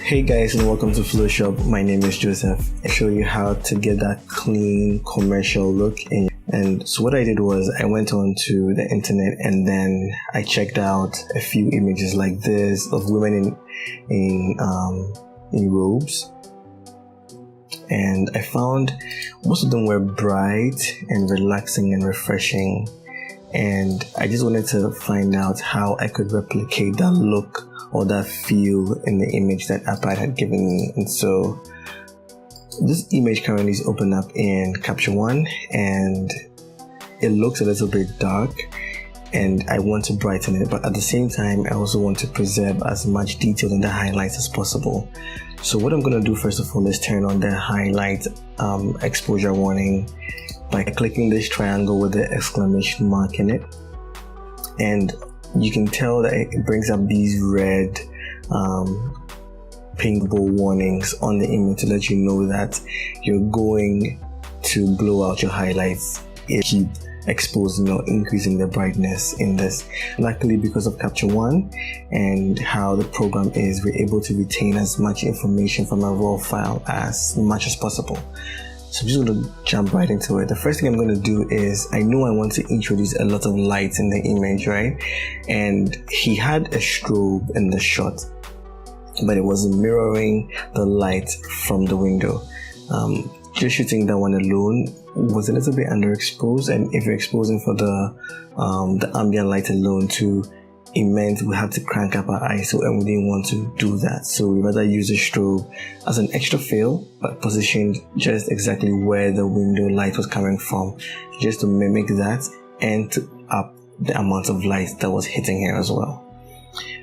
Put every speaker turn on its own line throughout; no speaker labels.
Hey guys, and welcome to Flowshop. My name is Joseph. I'll show you how to get that clean commercial look in. And so what I did was I went on to the internet and then I checked out a few images like this of women in robes. And I found most of them were bright and relaxing and refreshing. And I just wanted to find out how I could replicate that look or that feel in the image that iPad had given me. And so this image currently is open up in Capture One and it looks a little bit dark and I want to brighten it, but at the same time I also want to preserve as much detail in the highlights as possible. So what I'm going to do first of all is turn on the highlight exposure warning by clicking this triangle with the exclamation mark in it, and you can tell that it brings up these red paintable warnings on the image to let you know that you're going to blow out your highlights if you keep exposing or increasing the brightness in this. Luckily, because of Capture One and how the program is, we're able to retain as much information from a raw file as much as possible. So I'm just going to jump right into it. The first thing I'm going to do is, I know I want to introduce a lot of light in the image, right? And he had a strobe in the shot, but it was mirroring the light from the window. Just shooting that one alone was a little bit underexposed, and if you're exposing for the ambient light alone too, it meant we had to crank up our ISO, and we didn't want to do that. So we rather use a strobe as an extra fill, but positioned just exactly where the window light was coming from, just to mimic that and to up the amount of light that was hitting here as well.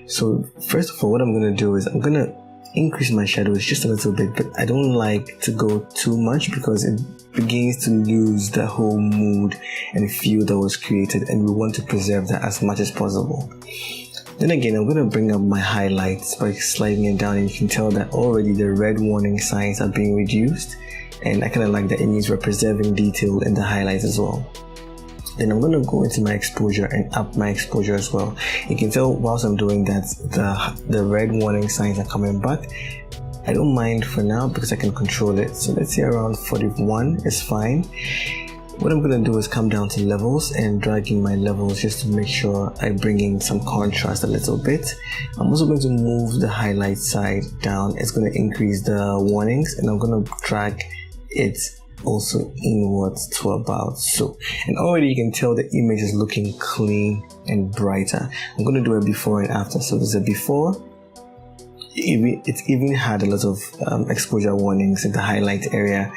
So first of all, what I'm going to do is I'm going to increase my shadows just a little bit, but I don't like to go too much because it begins to lose the whole mood and feel that was created, and we want to preserve that as much as possible. Then again, I'm going to bring up my highlights by sliding it down, and you can tell that already the red warning signs are being reduced, and I kind of like that. It means we're preserving detail in the highlights as well. Then I'm going to go into my exposure and up my exposure as well. You can tell whilst I'm doing that, the red warning signs are coming back. I don't mind for now because I can control it. So let's say around 41 is fine. What I'm going to do is come down to levels and dragging my levels just to make sure I bring in some contrast a little bit. I'm also going to move the highlight side down. It's going to increase the warnings, and I'm going to drag it also inwards to about so. And already you can tell the image is looking clean and brighter. I'm going to do a before and after. So there's a before. It even had a lot of exposure warnings in the highlight area,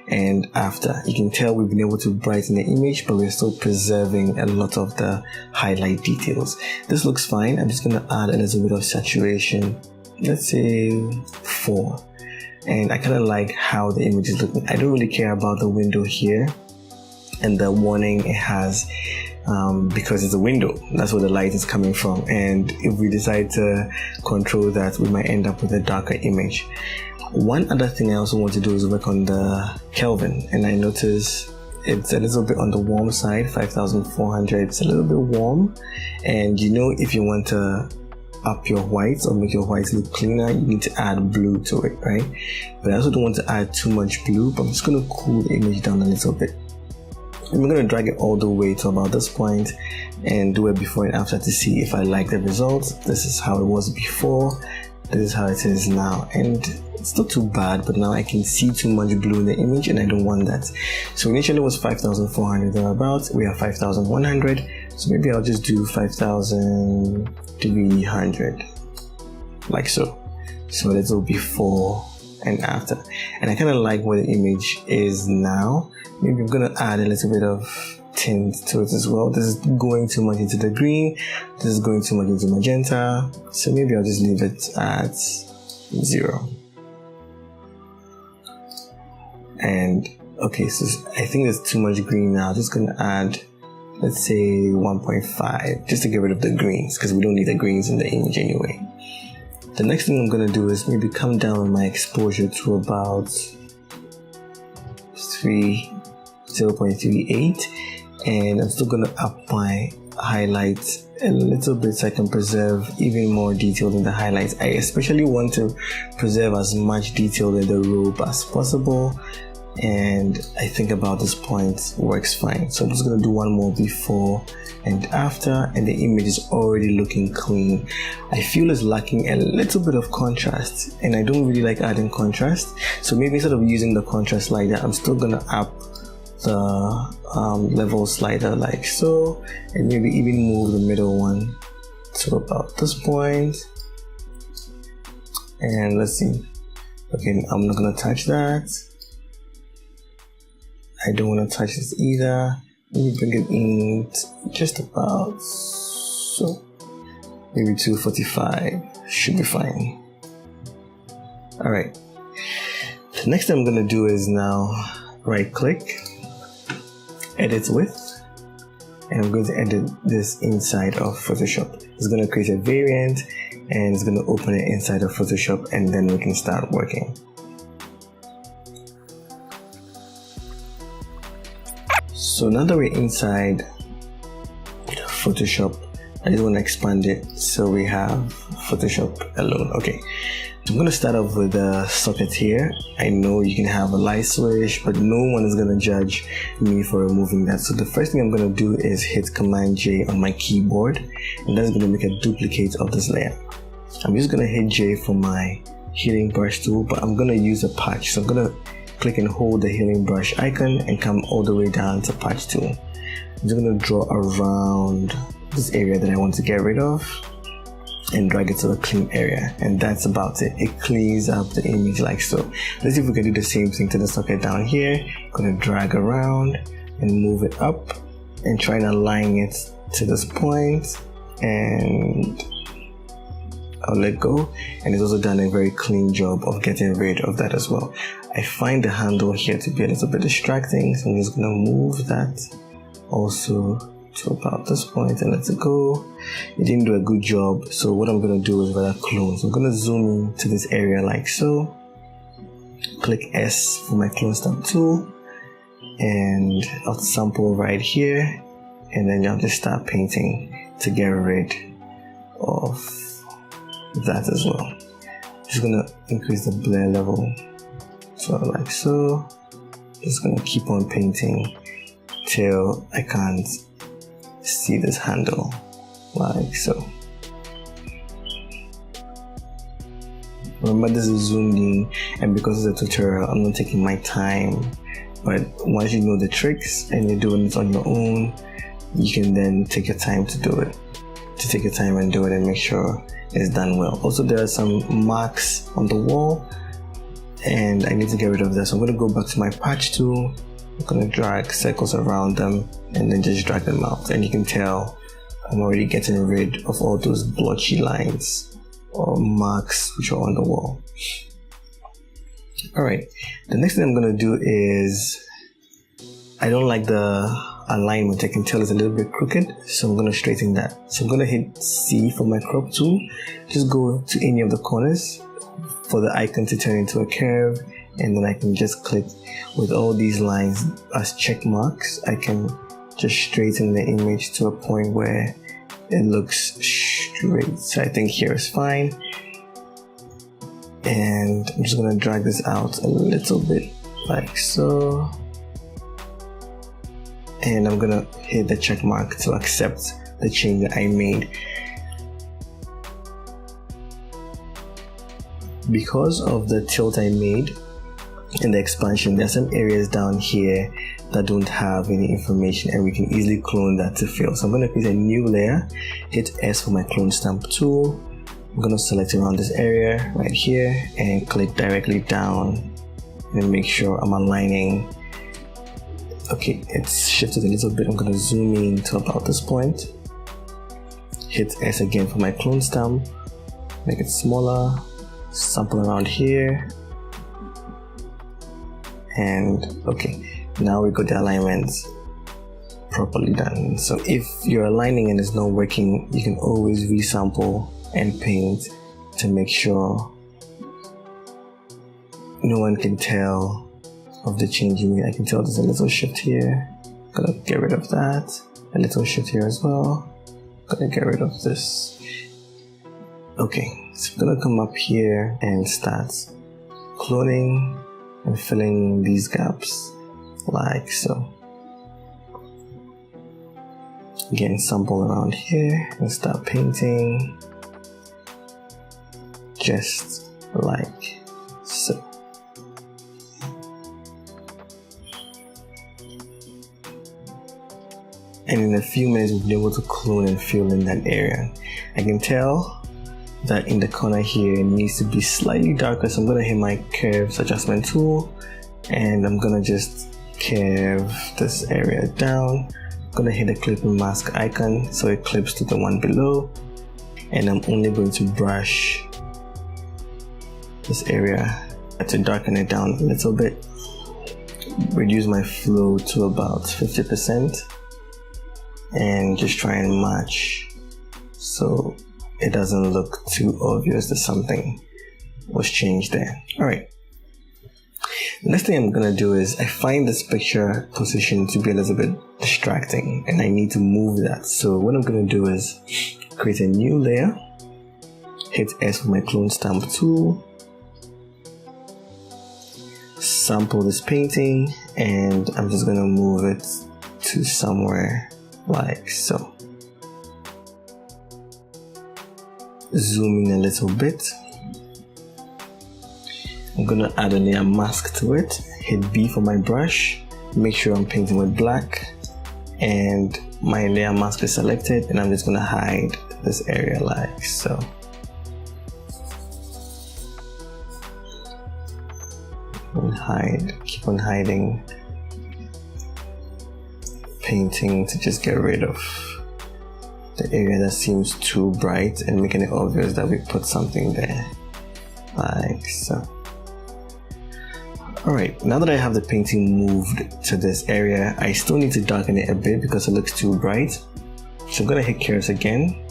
and after you can tell we've been able to brighten the image, but we're still preserving a lot of the highlight details. This looks fine. I'm just going to add a little bit of saturation, let's say 4. And I kind of like how the image is looking. I don't really care about the window here and the warning it has, because it's a window. That's where the light is coming from. And if we decide to control that, we might end up with a darker image. One other thing I also want to do is work on the Kelvin. And I notice it's a little bit on the warm side, 5400. It's a little bit warm. And you know, if you want to up your whites or make your whites look cleaner, you need to add blue to it, right? But I also don't want to add too much blue, but I'm just going to cool the image down a little bit. And we're going to drag it all the way to about this point and do a before and after to see if I like the results. This is how it was before, this is how it is now, and it's not too bad, but now I can see too much blue in the image and I don't want that. So initially it was 5400 thereabouts, we have 5100, so maybe I'll just do 5300 like so. So a little before and after, and I kind of like where the image is now. Maybe I'm gonna add a little bit of tint to it as well. This is going too much into the green, this is going too much into magenta, so maybe I'll just leave it at 0. And okay, so I think there's too much green now. I'm just gonna add, let's say 1.5, just to get rid of the greens, because we don't need the greens in the image anyway. The next thing I'm gonna do is maybe come down on my exposure to about 0.38, and I'm still gonna up my highlight a little bit so I can preserve even more detail in the highlights. I especially want to preserve as much detail in the robe as possible, and I think about this point works fine. So I'm just going to do one more before and after, and the image is already looking clean. I feel it's lacking a little bit of contrast, and I don't really like adding contrast, so maybe instead of using the contrast slider, I'm still going to up the level slider like so, and maybe even move the middle one to about this point. And let's see, okay, I'm not going to touch that. I don't want to touch this either. Let me bring it in just about so, maybe 245 should be fine. All right, the next thing I'm going to do is now right click, edit with, and I'm going to edit this inside of Photoshop. It's going to create a variant and it's going to open it inside of Photoshop, and then we can start working. So now that we're inside Photoshop, I just want to expand it so we have Photoshop alone. Okay, so I'm going to start off with the socket here. I know you can have a light switch, but no one is going to judge me for removing that. So the first thing I'm going to do is hit Command J on my keyboard, and that's going to make a duplicate of this layer. I'm just going to hit J for my healing brush tool, but I'm going to use a patch. So I'm going to click and hold the healing brush icon and come all the way down to patch tool. I'm just going to draw around this area that I want to get rid of and drag it to a clean area, and that's about it. It cleans up the image like so. Let's see if we can do the same thing to the socket down here. I'm going to drag around and move it up and try and align it to this point, and I'll let go, and it's also done a very clean job of getting rid of that as well. I find the handle here to be a little bit distracting, so I'm just going to move that also to about this point and let it go. It didn't do a good job, so what I'm going to do is rather clone. So I'm going to zoom in to this area like so, click S for my clone stamp tool, and I'll sample right here, and then I'll just start painting to get rid of that as well. Just gonna increase the blur level so like so. Just gonna keep on painting till I can't see this handle like so. Remember, this is zoomed in, and because it's a tutorial, I'm not taking my time, but once you know the tricks and you're doing it on your own, you can then take your time to do it, and make sure it's done well. Also, there are some marks on the wall and I need to get rid of that, so I'm going to go back to my patch tool. I'm going to drag circles around them and then just drag them out, and you can tell I'm already getting rid of all those blotchy lines or marks which are on the wall. Alright, the next thing I'm going to do is, I don't like the alignment. I can tell it's a little bit crooked, so I'm going to straighten that. So I'm going to hit C for my crop tool, just go to any of the corners for the icon to turn into a curve, and then I can just click with all these lines as check marks. I can just straighten the image to a point where it looks straight. So I think here is fine, and I'm just going to drag this out a little bit like so, and I'm gonna hit the check mark to accept the change that I made. Because of the tilt I made and the expansion, there are some areas down here that don't have any information, and we can easily clone that to fill. So I'm going to create a new layer, hit S for my clone stamp tool. I'm going to select around this area right here and click directly down and make sure I'm aligning. Okay, it's shifted a little bit. I'm going to zoom in to about this point. Hit S again for my clone stamp, make it smaller, sample around here, and okay, now we got the alignment properly done. So if you're aligning and it's not working, you can always resample and paint to make sure no one can tell of the change you made. I can tell there's a little shift here, gotta get rid of that. A little shift here as well, gonna get rid of this. Okay, so I'm gonna come up here and start cloning and filling these gaps like so. Again, sample around here and start painting just like so. And in a few minutes we'll be able to clone and fill in that area. I can tell that in the corner here it needs to be slightly darker, so I'm going to hit my curves adjustment tool and I'm going to just curve this area down. I'm going to hit the clip and mask icon so it clips to the one below, and I'm only going to brush this area to darken it down a little bit, reduce my flow to about 50%, and just try and match so it doesn't look too obvious that something was changed there. Alright, next thing I'm gonna do is I find this picture position to be a little bit distracting and I need to move that. So what I'm gonna do is create a new layer, hit S with my clone stamp tool, sample this painting, and I'm just gonna move it to somewhere like so. Zoom in a little bit. I'm gonna add a layer mask to it. Hit B for my brush. Make sure I'm painting with black and my layer mask is selected, and I'm just gonna hide this area like so. And hide, keep on hiding, painting to just get rid of the area that seems too bright and making it obvious that we put something there like so. Alright, now that I have the painting moved to this area, I still need to darken it a bit because it looks too bright. So I'm gonna hit curves again,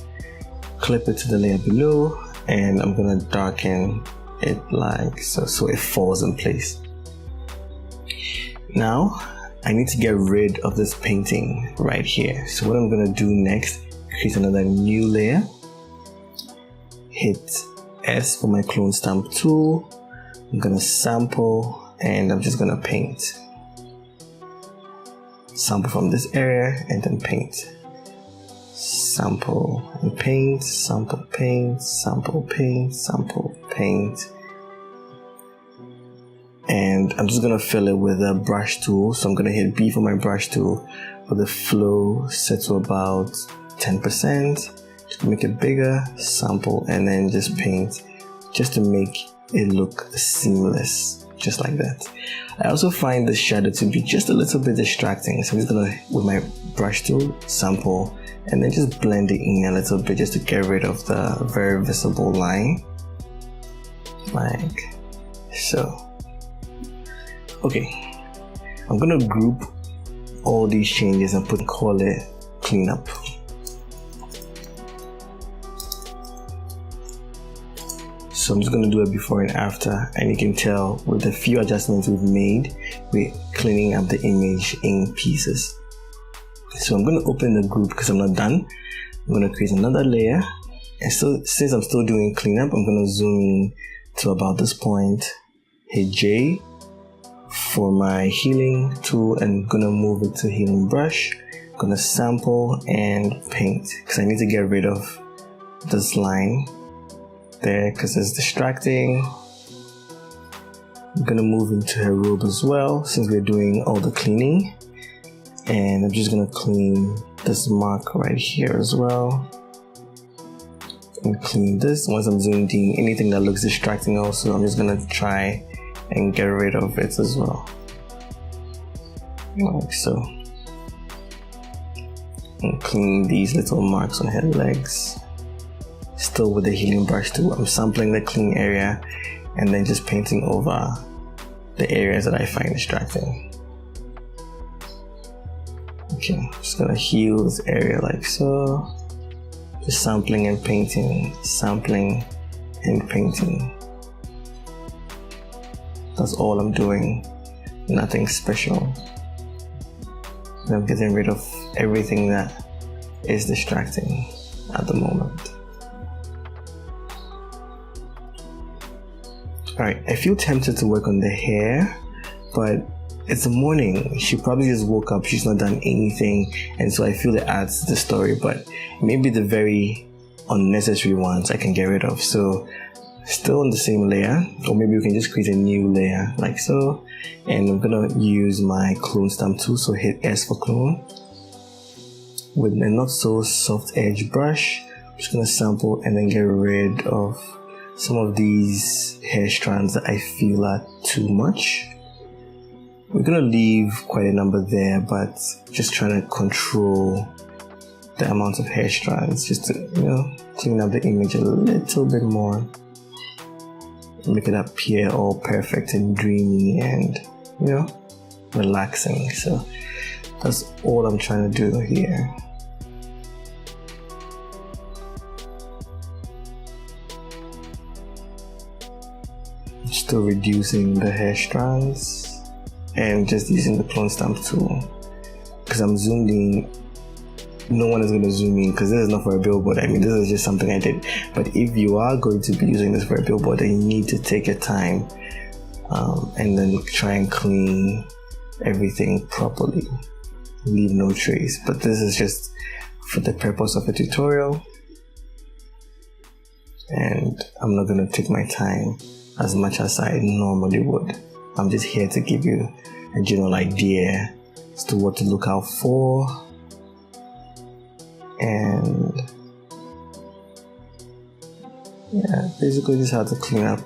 clip it to the layer below, and I'm gonna darken it like so, so it falls in place. Now I need to get rid of this painting right here. So what I'm gonna do next, create another new layer, hit S for my clone stamp tool, I'm gonna sample and I'm just gonna paint. Sample from this area and then paint. Sample and paint, sample, paint, sample, paint, sample, paint. And I'm just gonna fill it with a brush tool. So I'm gonna hit B for my brush tool with the flow set to about 10%. Just make it bigger, sample, and then just paint just to make it look seamless, just like that. I also find the shadow to be just a little bit distracting, so I'm just gonna, with my brush tool, sample, and then just blend it in a little bit just to get rid of the very visible line, like so. Okay, I'm gonna group all these changes and call it cleanup. So I'm just going to do it before and after, and you can tell with the few adjustments we've made, we're cleaning up the image in pieces. So I'm going to open the group because I'm not done. I'm going to create another layer, and so since I'm still doing cleanup, I'm going to zoom in to about this point, hit J for my healing tool, and I'm going to move it to healing brush. I'm going to sample and paint because I need to get rid of this line there because it's distracting. I'm gonna move into her robe as well since we're doing all the cleaning, and I'm just gonna clean this mark right here as well and clean this. Once I'm zoomed in, anything that looks distracting also, I'm just gonna try and get rid of it as well, like so. And clean these little marks on her legs. Still with the healing brush tool, I'm sampling the clean area and then just painting over the areas that I find distracting. Okay, I'm just gonna heal this area like so. Just sampling and painting, sampling and painting. That's all I'm doing, nothing special. And I'm getting rid of everything that is distracting. at the moment. Alright, I feel tempted to work on the hair, but it's the morning. She probably just woke up, she's not done anything, and so I feel it adds to the story, but maybe the very unnecessary ones I can get rid of. So still on the same layer, or maybe we can just create a new layer like so, and I'm gonna use my clone stamp tool, so hit S for clone. With a not so soft edge brush, I'm just gonna sample and then get rid of some of these hair strands that I feel are too much. We're gonna leave quite a number there, but just trying to control the amount of hair strands, just to, clean up the image a little bit more. Make it appear all perfect and dreamy and, relaxing. So that's all I'm trying to do here. Still reducing the hair strands and just using the clone stamp tool, because I'm zoomed in. No one is going to zoom in because this is not for a billboard. I mean, this is just something I did. But if you are going to be using this for a billboard, then you need to take your time and then try and clean everything properly. Leave no trace. But this is just for the purpose of a tutorial, and I'm not going to take my time as much as I normally would. I'm just here to give you a general idea as to what to look out for, and basically just how to clean up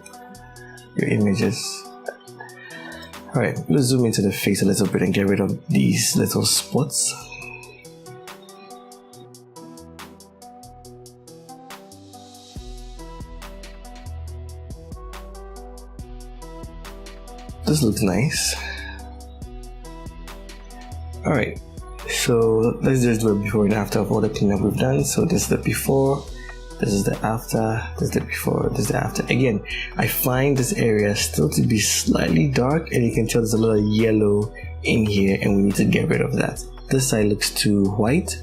your images. Alright, let's zoom into the face a little bit and get rid of these little spots. This looks nice. Alright, so let's just do a before and after of all the cleanup we've done. So this is the before, this is the after, this is the before, this is the after. Again, I find this area still to be slightly dark, and you can tell there's a lot of yellow in here, and we need to get rid of that. This side looks too white,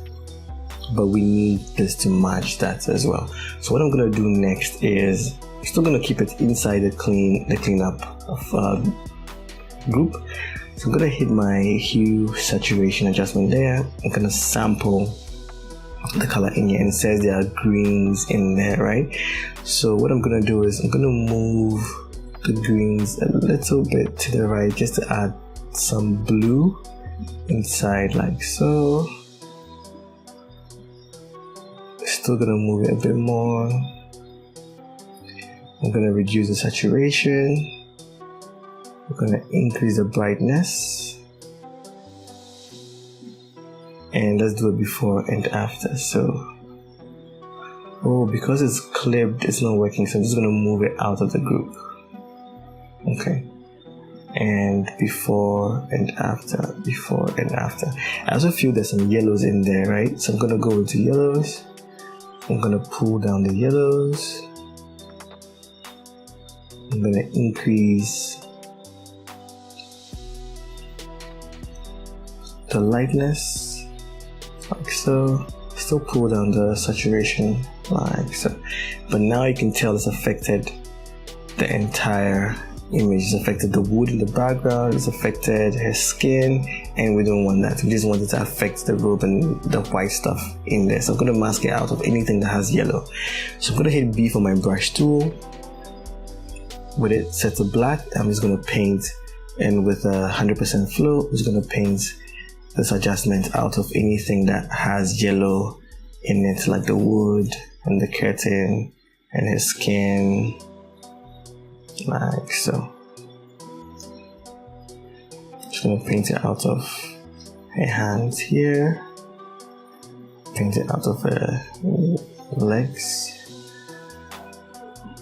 but we need this to match that as well. So what I'm gonna do next is, I'm still gonna keep it inside the cleanup of group. So I'm gonna hit my hue saturation adjustment there. I'm gonna sample the color in here, and it says there are greens in there, right? So what I'm gonna do is I'm gonna move the greens a little bit to the right just to add some blue inside like so. Still gonna move it a bit more. I'm gonna reduce the saturation. I'm gonna increase the brightness, and let's do it before and after. So, because it's clipped, it's not working, so I'm just gonna move it out of the group. Okay, and before and after, before and after. I also feel there's some yellows in there, right? So I'm gonna go into yellows. I'm gonna pull down the yellows. I'm gonna increase the lightness like so. Still pull down the saturation like so. But now you can tell it's affected the entire image. It's affected the wood in the background, it's affected her skin, and we don't want that. We just want it to affect the robe and the white stuff in there. So I'm going to mask it out of anything that has yellow. So I'm going to hit B for my brush tool. With it set to black, I'm just going to paint, and with 100% flow, I'm just going to paint this adjustment out of anything that has yellow in it, like the wood and the curtain and his skin, like so. Just gonna paint it out of her hands here, paint it out of her legs,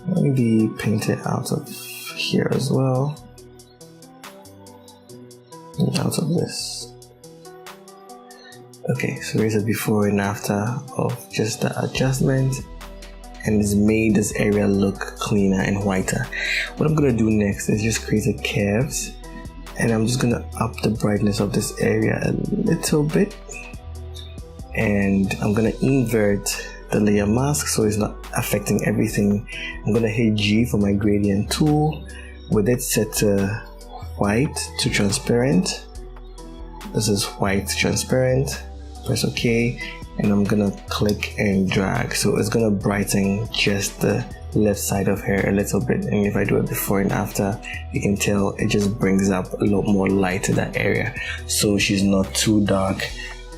maybe paint it out of here as well, and out of this. Okay, so here's a before and after of just the adjustment, and it's made this area look cleaner and whiter. What I'm gonna do next is just create a curves, and I'm just gonna up the brightness of this area a little bit, and I'm gonna invert the layer mask so it's not affecting everything. I'm going to hit G for my gradient tool, with it set to white to transparent. This is white to transparent. Press OK, and I'm gonna click and drag, so it's gonna brighten just the left side of her a little bit. And if I do it before and after, you can tell it just brings up a lot more light to that area, so she's not too dark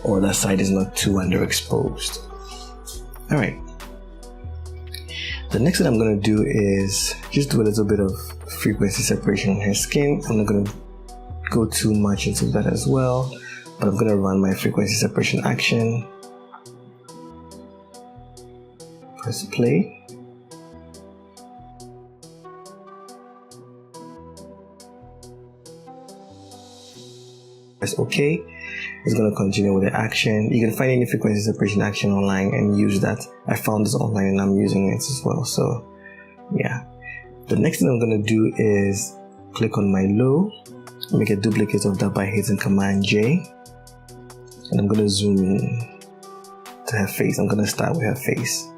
or that side is not too underexposed. All right, the next thing I'm gonna do is just do a little bit of frequency separation on her skin. I'm not gonna go too much into that as well, but I'm gonna run my frequency separation action. Press play. Press OK. It's going to continue with the action. You can find any frequency separation action online and use that. I found this online and I'm using it as well. So yeah. The next thing I'm going to do is click on my low, make a duplicate of that by hitting Command J. And I'm going to zoom in to her face. I'm going to start with her face.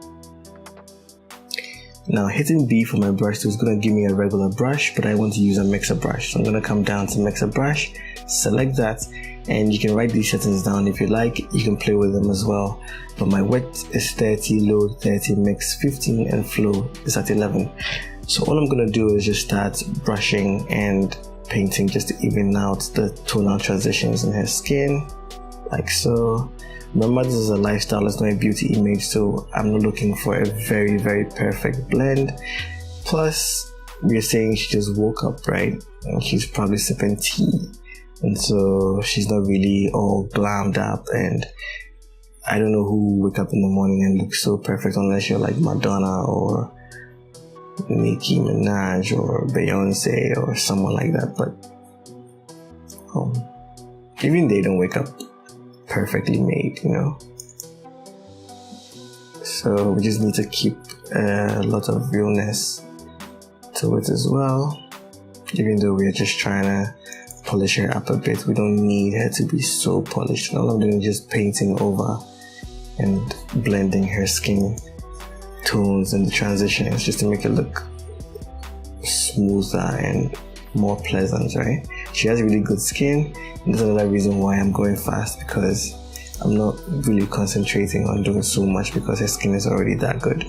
Now hitting B for my brush tool is going to give me a regular brush, but I want to use a mixer brush. So I'm going to come down to mixer brush, select that, and you can write these settings down if you like. You can play with them as well. But my width is 30, load 30, mix 15, and flow is at 11. So all I'm going to do is just start brushing and painting just to even out the tonal transitions in her skin, like so. Remember, this is a lifestyle, it's not a beauty image, so I'm not looking for a very, very perfect blend. Plus, we're saying she just woke up, right? And she's probably sipping tea, and so she's not really all glammed up. And I don't know who wake up in the morning and look so perfect unless you're like Madonna or Nicki Minaj or Beyonce or someone like that. But even they don't wake up perfectly made, you know. So we just need to keep a lot of realness to it as well. Even though we're just trying to polish her up a bit, we don't need her to be so polished. All I'm doing is just painting over and blending her skin tones and the transitions just to make it look smoother and more pleasant, right? She has really good skin, and that's another reason why I'm going fast, because I'm not really concentrating on doing so much because her skin is already that good.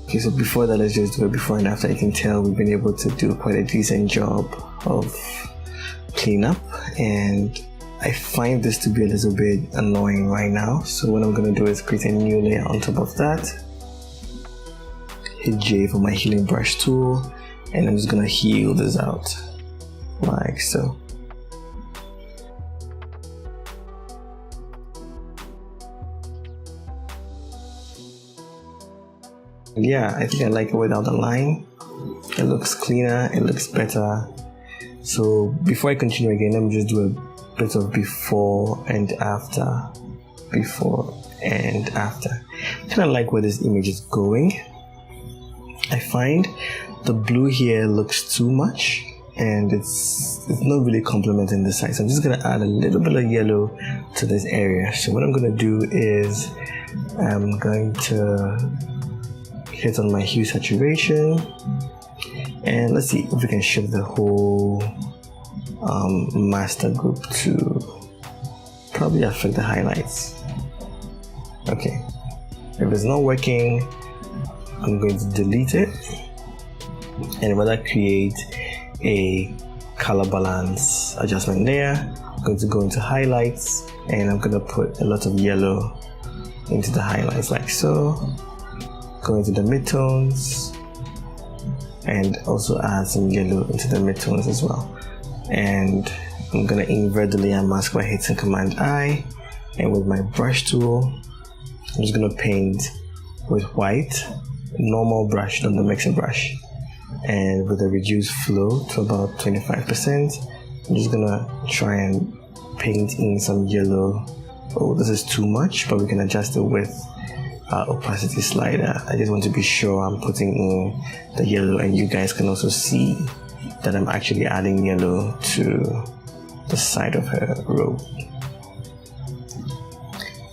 Okay, so before that, let's just do it before and after. You can tell we've been able to do quite a decent job of cleanup, and I find this to be a little bit annoying right now. So what I'm going to do is create a new layer on top of that. Hit J for my healing brush tool, and I'm just going to heal this out like so. Yeah, I think I like it without the line. It looks cleaner, it looks better. So before I continue again, let me just do a bit of before and after. Before and after. I kind of like where this image is going. I find the blue here looks too much and it's not really complementing the side. So I'm just going to add a little bit of yellow to this area. So what I'm going to do is I'm going to hit on my hue saturation, and let's see if we can shift the whole master group to probably affect the highlights. Okay, if it's not working, I'm going to delete it and rather create a color balance adjustment layer. I'm going to go into highlights and I'm going to put a lot of yellow into the highlights like so. Go into the midtones and also add some yellow into the midtones as well. And I'm gonna invert the layer mask by hitting Command I, and with my brush tool I'm just gonna paint with white, normal brush, not the mixer brush, and with a reduced flow to about 25%. I'm just gonna try and paint in some yellow. Oh, this is too much, but we can adjust it with opacity slider. I just want to be sure I'm putting in the yellow, and you guys can also see that I'm actually adding yellow to the side of her robe.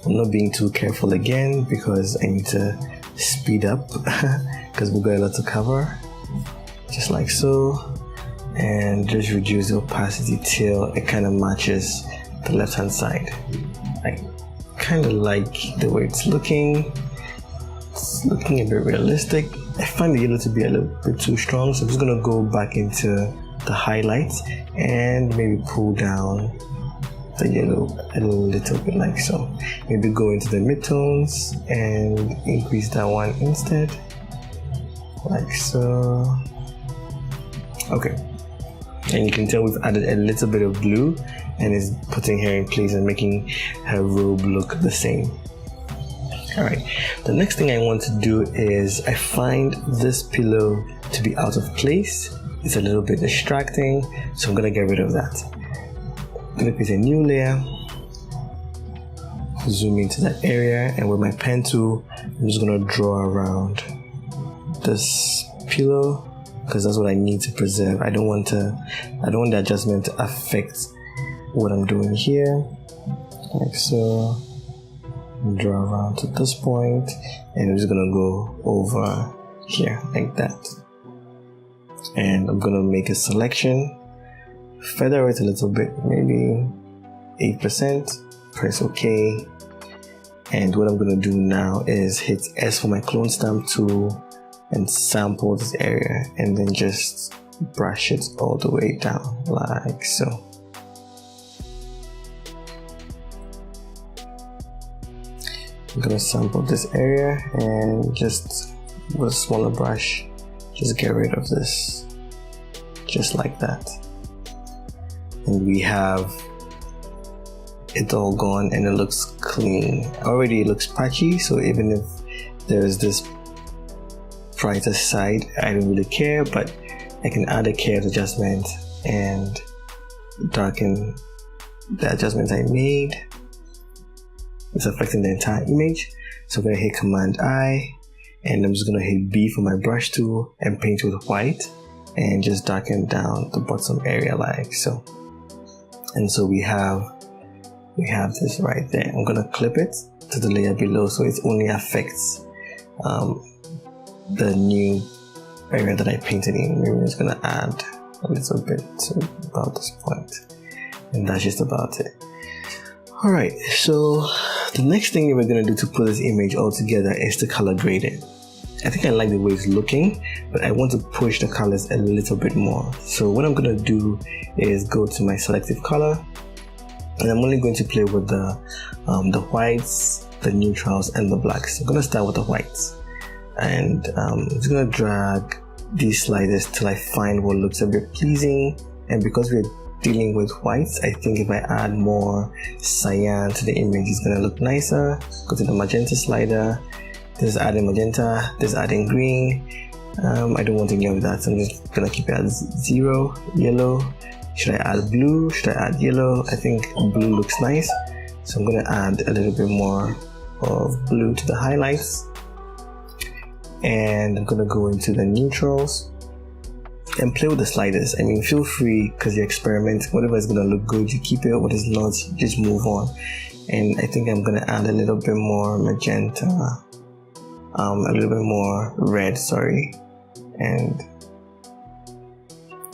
I'm not being too careful again because I need to speed up because we've got a lot to cover, just like so, and just reduce the opacity till it kind of matches the left hand side. I kind of like the way it's looking. It's looking a bit realistic. I find the yellow to be a little bit too strong, so I'm just gonna go back into the highlights and maybe pull down the yellow a little bit, like so. Maybe go into the midtones and increase that one instead, like so. Okay, and you can tell we've added a little bit of blue and it's putting her in place and making her robe look the same. All right, the next thing I want to do is I find this pillow to be out of place. It's a little bit distracting, so I'm gonna get rid of that. I'm gonna create a new layer, zoom into that area, and with my pen tool, I'm just gonna draw around this pillow because that's what I need to preserve. I don't want the adjustment to affect what I'm doing here, like so. Draw around to this point, and I'm just gonna go over here like that. And I'm gonna make a selection, feather it a little bit, maybe 8%, press OK. And what I'm gonna do now is hit S for my clone stamp tool and sample this area, and then just brush it all the way down like so. I'm gonna sample this area and just with a smaller brush, just get rid of this, just like that. And we have it all gone and it looks clean. Already it looks patchy, so even if there's this brighter side, I don't really care, but I can add a curve adjustment and darken the adjustments I made. It's affecting the entire image, so I'm going to hit Command I, and I'm just going to hit B for my brush tool and paint with white and just darken down the bottom area like so. And so we have this right there. I'm going to clip it to the layer below so it only affects the new area that I painted in. Maybe I'm just going to add a little bit to about this point, and that's just about it. Alright, so the next thing we're going to do to put this image all together is to color grade it. I think I like the way it's looking, but I want to push the colors a little bit more. So what I'm going to do is go to my selective color, and I'm only going to play with the whites, the neutrals, and the blacks. I'm going to start with the whites, and I'm just going to drag these sliders till I find what looks a bit pleasing. And because we're dealing with whites, I think if I add more cyan to the image, it's going to look nicer. Go to the magenta slider. This is adding magenta, this is adding green. I don't want any of that, so I'm just going to keep it at 0. Yellow. Should I add blue? Should I add yellow? I think blue looks nice, so I'm going to add a little bit more of blue to the highlights. And I'm going to go into the neutrals and play with the sliders. I mean, feel free, because you experiment. Whatever is going to look good, you keep it. What is not, just move on. And I think I'm going to add a little bit more magenta, a little bit more red, sorry. And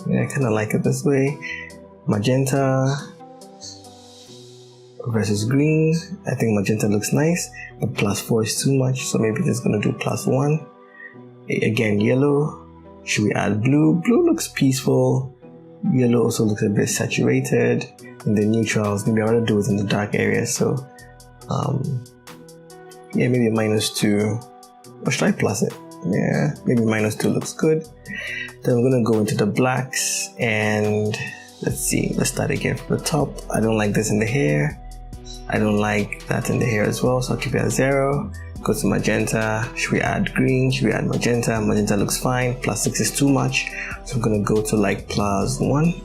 yeah, I kind of like it this way. Magenta versus green. I think magenta looks nice, but +4 is too much, so maybe just going to do +1. Again, yellow. Should we add blue? Blue looks peaceful. Yellow also looks a bit saturated. And the neutrals, maybe I want to do it in the dark area. So, yeah, maybe a -2. Or should I plus it? Yeah, maybe -2 looks good. Then I'm gonna go into the blacks and let's see. Let's start again from the top. I don't like this in the hair. I don't like that in the hair as well, so I'll keep it at 0. Go to magenta. Should we add green? Should we add magenta? Magenta looks fine. +6 is too much, so I'm gonna go to like +1.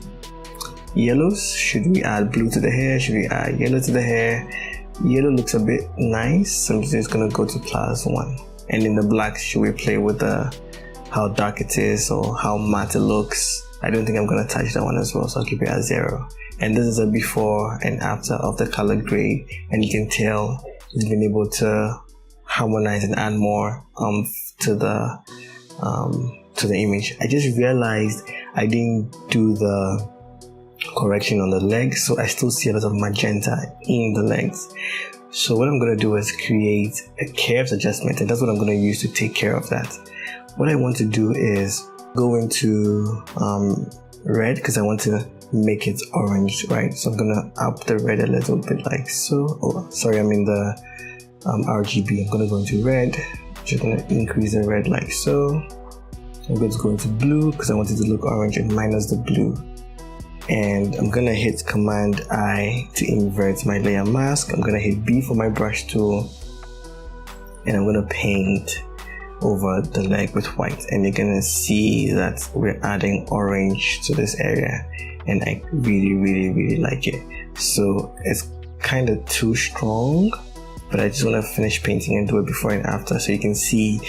Yellows. Should we add blue to the hair? Should we add yellow to the hair? Yellow looks a bit nice, so I'm just gonna go to +1. And in the blacks, should we play with how dark it is or how matte it looks? I don't think I'm going to touch that one as well, so I'll keep it at 0. And this is a before and after of the color grade, and you can tell it's been able to harmonize and add more to the image. I just realized I didn't do the correction on the legs, so I still see a lot of magenta in the legs. So what I'm going to do is create a curves adjustment, and that's what I'm going to use to take care of that. What I want to do is go into red, because I want to make it orange, right? So I'm going to up the red a little bit like so. Oh, sorry, I'm in the RGB. I'm going to go into red, just going to increase the red like so. I'm going to go into blue because I want it to look orange and minus the blue. And I'm going to hit Command I to invert my layer mask. I'm going to hit B for my brush tool, and I'm going to paint over the leg with white. And you're going to see that we're adding orange to this area, and I really like it. So it's kind of too strong, but I just want to finish painting and do it before and after, so you can see.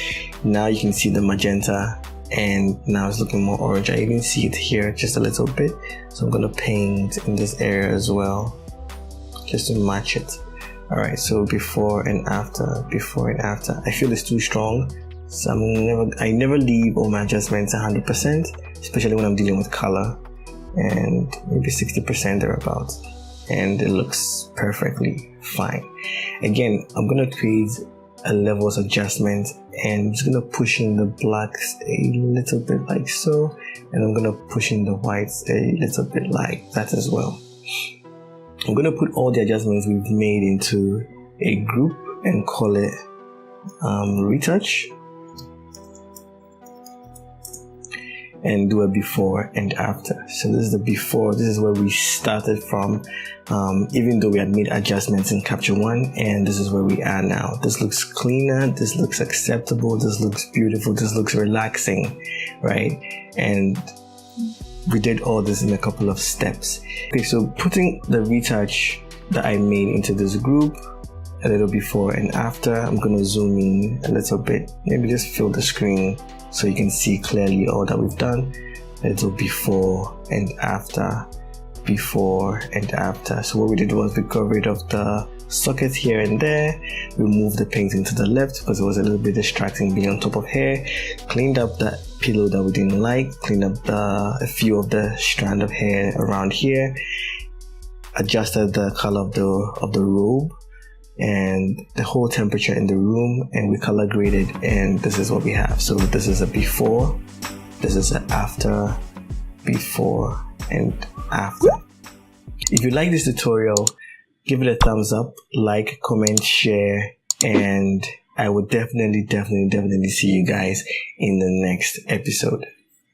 Now you can see the magenta, and now it's looking more orange. I even see it here just a little bit, so I'm going to paint in this area as well just to match it. Alright, so before and after. I feel it's too strong, so I never leave all my adjustments 100%, especially when I'm dealing with color, and maybe 60% thereabouts, and it looks perfectly fine. Again, I'm going to create a levels adjustment, and I'm just going to push in the blacks a little bit like so, and I'm going to push in the whites a little bit like that as well. I'm going to put all the adjustments we've made into a group and call it retouch, and do a before and after. So this is the before. This is where we started from, even though we had made adjustments in Capture One, and this is where we are now. This looks cleaner, this looks acceptable, this looks beautiful, this looks relaxing, right? And we did all this in a couple of steps. Okay, so putting the retouch that I made into this group, a little before and after, I'm going to zoom in a little bit, maybe just fill the screen so you can see clearly all that we've done. A little before and after, before and after. So what we did was we got rid of the sockets here and there, we moved the painting to the left because it was a little bit distracting being on top of hair, cleaned up that pillow that we didn't like, cleaned up a few of the strand of hair around here, adjusted the color of the robe and the whole temperature in the room, and we color graded, and this is what we have. So this is a before, this is an after, before and after. If you like this tutorial, give it a thumbs up, like, comment, share, and I would definitely see you guys in the next episode.